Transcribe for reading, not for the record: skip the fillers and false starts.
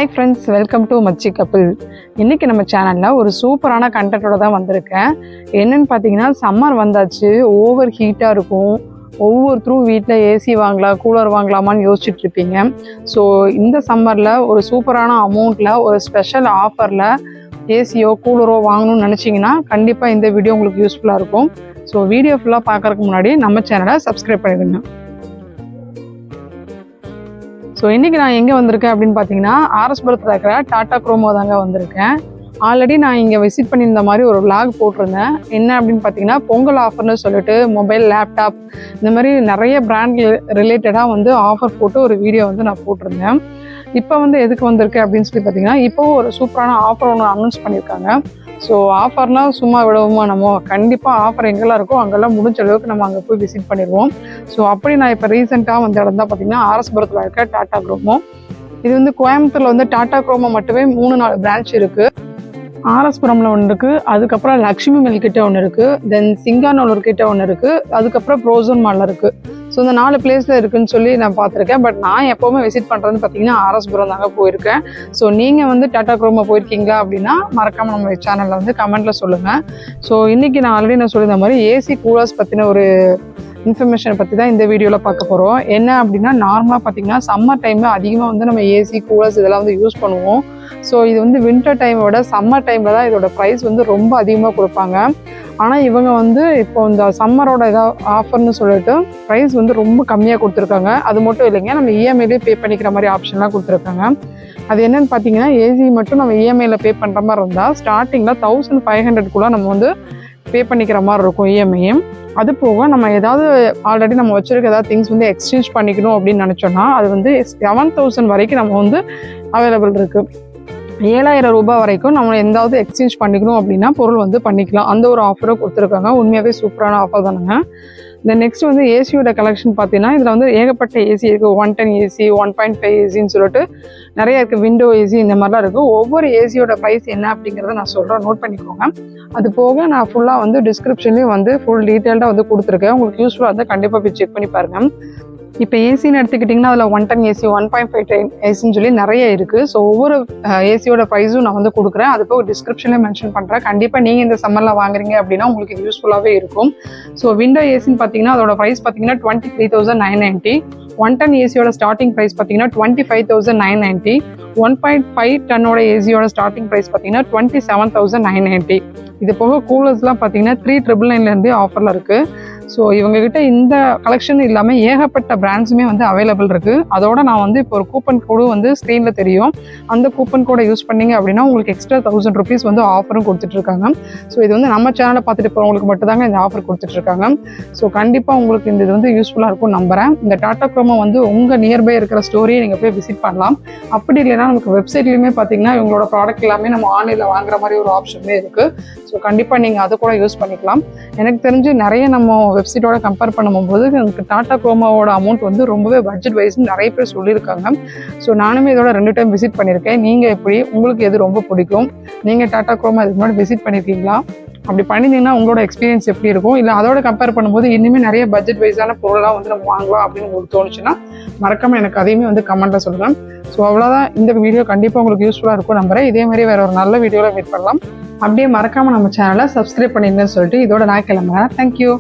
Hi friends, welcome to மச்சி couple. இன்றைக்கி நம்ம சேனலில் ஒரு சூப்பரான கண்டென்ட்டோட தான் வந்திருக்கேன். என்னென்னு பார்த்தீங்கன்னா, சம்மர் வந்தாச்சு, ஓவர் ஹீட்டாக இருக்கும். ஒவ்வொருத்தரும் வீட்டில் ஏசி வாங்கலாம், கூலர் வாங்கலாமான்னு யோசிச்சுட்டு இருப்பீங்க. ஸோ இந்த சம்மரில் ஒரு சூப்பரான அமௌண்ட்டில் ஒரு ஸ்பெஷல் ஆஃபரில் ஏசியோ கூலரோ வாங்கணும்னு நினச்சிங்கன்னா கண்டிப்பாக இந்த வீடியோ உங்களுக்கு யூஸ்ஃபுல்லாக இருக்கும். ஸோ வீடியோ ஃபுல்லாக பார்க்குறதுக்கு முன்னாடி நம்ம சேனலை சப்ஸ்கிரைப் பண்ணிடுங்க. ஸோ இன்றைக்கி நான் எங்கே வந்திருக்கேன் அப்படின்னு பார்த்தீங்கன்னா, ஆர்எஸ்புரத்தில் இருக்கிற டாடா குரோமோ தாங்க வந்திருக்கேன். ஆல்ரெடி நான் இங்கே விசிட் பண்ணியிருந்த மாதிரி ஒரு விளாக் போட்டிருந்தேன். என்ன அப்படின்னு பார்த்தீங்கன்னா, பொங்கல் ஆஃபர்னு சொல்லிட்டு மொபைல், லேப்டாப் இந்த மாதிரி நிறைய பிராண்ட் ரிலேட்டடாக வந்து ஆஃபர் போட்டு ஒரு வீடியோ வந்து நான் போட்டிருந்தேன். இப்போ வந்து எதுக்கு வந்திருக்கு அப்படின்னு சொல்லி பார்த்தீங்கன்னா, இப்போவும் ஒரு சூப்பரான ஆஃபர் ஒன்று அனௌன்ஸ் பண்ணியிருக்காங்க. ஸோ ஆஃபர்னால் சும்மா விடுவோமா, நம்ம கண்டிப்பாக ஆஃபர் எங்கெல்லாம் இருக்கோ அங்கெல்லாம் முடிஞ்ச அளவுக்கு நம்ம அங்கே போய் விசிட் பண்ணிடுவோம். ஸோ அப்படி நான் இப்போ ரீசெண்டாக வந்த இடம் தான் பார்த்தீங்கன்னா ஆர்எஸ்புரத்தில் இருக்க டாடா குரோமோ. இது வந்து கோயம்புத்தூரில் வந்து டாடா குரோமோ மட்டுமே 3-4 பிரான்ச் இருக்குது. ஆர்எஸ்புரமில் ஒன்று இருக்குது, அதுக்கப்புறம் லக்ஷ்மி மில் கிட்ட ஒன்று இருக்குது, தென் சிங்கானூர் கிட்ட ஒன்று இருக்குது, அதுக்கப்புறம் ப்ரோசன் மாலில் இருக்குது. ஸோ இந்த 4 பிளேஸில் இருக்குதுன்னு சொல்லி நான் பார்த்துருக்கேன். பட் நான் எப்போவுமே விசிட் பண்ணுறதுன்னு பார்த்தீங்கன்னா ஆர்எஸ்புரம் தாங்க போயிருக்கேன். ஸோ நீங்கள் வந்து டாடா குரோமோ போயிருக்கீங்களா அப்படின்னா மறக்காமல் நம்ம சேனலில் வந்து கமெண்ட்டில் சொல்லுங்கள். ஸோ இன்றைக்கி நான் ஆல்ரெடி சொல்லியிருந்த மாதிரி ஏசி கூலர்ஸ் பற்றின ஒரு இன்ஃபர்மேஷனை பற்றி தான் இந்த வீடியோவில் பார்க்க போகிறோம். என்ன அப்படின்னா, நார்மலாக பார்த்தீங்கன்னா சம்மர் டைமில் அதிகமாக வந்து நம்ம ஏசி கூலர்ஸ் இதெல்லாம் வந்து யூஸ் பண்ணுவோம். ஸோ இது வந்து வின்டர் டைமோட சம்மர் டைமில் தான் இதோட ப்ரைஸ் வந்து ரொம்ப அதிகமாக கொடுப்பாங்க. ஆனால் இவங்க வந்து இப்போ இந்த சம்மரோட ஆஃபர்னு சொல்லிட்டு ப்ரைஸ் வந்து ரொம்ப கம்மியாக கொடுத்துருக்காங்க. அது மட்டும் இல்லைங்க, நம்ம இஎம்ஐலேயே பே பண்ணிக்கிற மாதிரி ஆப்ஷன்லாம் கொடுத்துருக்காங்க. அது என்னென்னு பார்த்தீங்கன்னா, ஏசி மட்டும் நம்ம இஎம்ஐயில் பே பண்ணுற மாதிரி இருந்தால் ஸ்டார்டிங்கில் 1500 நம்ம வந்து பே பண்ணிக்கிற மாதிரி இருக்கும் இஎம்ஐயும். அது போக நம்ம ஏதாவது ஆல்ரெடி நம்ம வச்சுருக்க ஏதாவது திங்ஸ் வந்து எக்ஸ்சேஞ்ச் பண்ணிக்கணும் அப்படின்னு நினச்சோன்னா அது வந்து 7000 வரைக்கும் நம்ம வந்து அவைலபிள் இருக்குது. 7000 ரூபாய் வரைக்கும் நம்ம எந்தாவது எக்ஸ்சேஞ்ச் பண்ணிக்கணும் அப்படின்னா பொருள் வந்து பண்ணிக்கலாம். அந்த ஒரு ஆஃபரை கொடுத்துருக்காங்க. உண்மையாகவே சூப்பரான ஆஃபர் தானுங்க. இந்த நெக்ஸ்ட் வந்து ஏசியோட கலெக்ஷன் பார்த்தீங்கன்னா, இதில் வந்து ஏகப்பட்ட ஏசி இருக்குது. 110 ஏசி, 1.5 ஏசின்னு சொல்லிட்டு நிறைய இருக்குது. விண்டோ ஏசி இந்த மாதிரிலாம் இருக்குது. ஒவ்வொரு ஏசியோட ப்ரைஸ் என்ன அப்படிங்கிறத நான் சொல்கிறேன், நோட் பண்ணிக்கோங்க. அது போக நான் ஃபுல்லாக வந்து டிஸ்கிரிப்ஷன்லேயும் வந்து ஃபுல் டீட்டெயில்டாக வந்து கொடுத்துருக்கேன். உங்களுக்கு யூஸ்ஃபுல்லாக இருந்தால் கண்டிப்பாக போய் செக் பண்ணி பாருங்கள். இப்போ ஏசின்னு எடுத்துக்கிட்டிங்கன்னா அதில் 110 ஏசி, 1.5 ஏசின்னு சொல்லி நிறைய இருக்குது. ஸோ ஒவ்வொரு ஏசியோட ப்ரைஸும் நான் வந்து கொடுக்குறேன். அது போக டிஸ்கிரிப்ஷனில் மென்ஷன் பண்ணுறேன். கண்டிப்பாக நீங்கள் இந்த சம்மரில் வாங்குறீங்க அப்படின்னா உங்களுக்கு இது யூஸ்ஃபுல்லாகவே இருக்கும். ஸோ விண்டோ ஏசின்னு பார்த்தீங்கன்னா அதோட ப்ரைஸ் பார்த்தீங்கன்னா 23,990. 110 ஏசியோட ஸ்டார்டிங் ப்ரைஸ் பார்த்தீங்கன்னா 25,990. 1.5 டன்னோட ஏசியோட ஸ்டார்டிங் ப்ரைஸ் பார்த்தீங்கன்னா 27,990. இது போக கூலர்ஸ்லாம் பார்த்தீங்கன்னா 3,999 ஆஃபரில் இருக்குது. ஸோ இவங்ககிட்ட இந்த கலெக்ஷன் இல்லாமல் ஏகப்பட்ட பிராண்ட்ஸுமே வந்து அவைலபிள் இருக்குது. அதோட நான் வந்து இப்போ ஒரு கூப்பன் கோடு வந்து ஸ்க்ரீனில் தெரியும். அந்த கூப்பன் கோடை யூஸ் பண்ணிங்க அப்படின்னா உங்களுக்கு எக்ஸ்ட்ரா 1000 rupees வந்து ஆஃபரும் கொடுத்துட்ருக்காங்க. ஸோ இது வந்து நம்ம சேனலை பார்த்துட்டு போகிறவங்களுக்கு மட்டும் தாங்க இந்த ஆஃபர் கொடுத்துட்ருக்காங்க. ஸோ கண்டிப்பாக உங்களுக்கு இந்த இது வந்து யூஸ்ஃபுல்லாக இருக்கும் நம்புகிறேன். இந்த டாடா குரோமோ வந்து உங்கள் நியர்பை இருக்கிற ஸ்டோரியை நீங்கள் போய் விசிட் பண்ணலாம். அப்படி இல்லைன்னா நமக்கு வெப்சைட்லேயுமே பார்த்தீங்கன்னா இவங்களோட ப்ராடக்ட் எல்லாமே நம்ம ஆன்லைனில் வாங்குற மாதிரி ஒரு ஆப்ஷனுமே இருக்குது. ஸோ கண்டிப்பாக நீங்கள் அதை கூட யூஸ் பண்ணிக்கலாம். எனக்கு தெரிஞ்சு நிறைய நம்ம வெப்சைட்டோட கம்பேர் பண்ணும்போது எனக்கு டாடா குரோமோவோட அமௌண்ட் வந்து ரொம்பவே பட்ஜெட் வைஸ்னு நிறைய பேர் சொல்லியிருக்காங்க. ஸோ நானுமே இதோட 2 டைம் விசிட் பண்ணியிருக்கேன். நீங்கள் எப்படி, உங்களுக்கு எது ரொம்ப பிடிக்கும்? நீங்கள் டாடா குரோமோ இதுக்கு முன்னாடி விசிட் பண்ணியிருக்கீங்களா? அப்படி பண்ணியிருந்தீங்கன்னா உங்களோட எக்ஸ்பீரியன்ஸ் எப்படி இருக்கும்? இல்லை அதோட கம்பேர் பண்ணும்போது இனிமேல் நிறைய பட்ஜெட் வைஸான பொருளாக வந்து நம்ம வாங்கலாம் அப்படின்னு உங்களுக்கு தோணுச்சுன்னா மறக்காமல் எனக்கு அதையுமே வந்து கமெண்ட்டில் சொல்லுங்கள். ஸோ அவ்வளோதான், இந்த வீடியோ கண்டிப்பாக உங்களுக்கு யூஸ்ஃபுல்லாக இருக்கும் நம்புறேன். இதே மாதிரி வேறு ஒரு நல்ல வீடியோவில் மீட் பண்ணலாம். அப்படியே மறக்காமல் நம்ம சேனலை சப்ஸ்கிரைப் பண்ணிருங்கன்னு சொல்லிட்டு இதோட நான் கிளம்புறேன். தேங்க்யூ.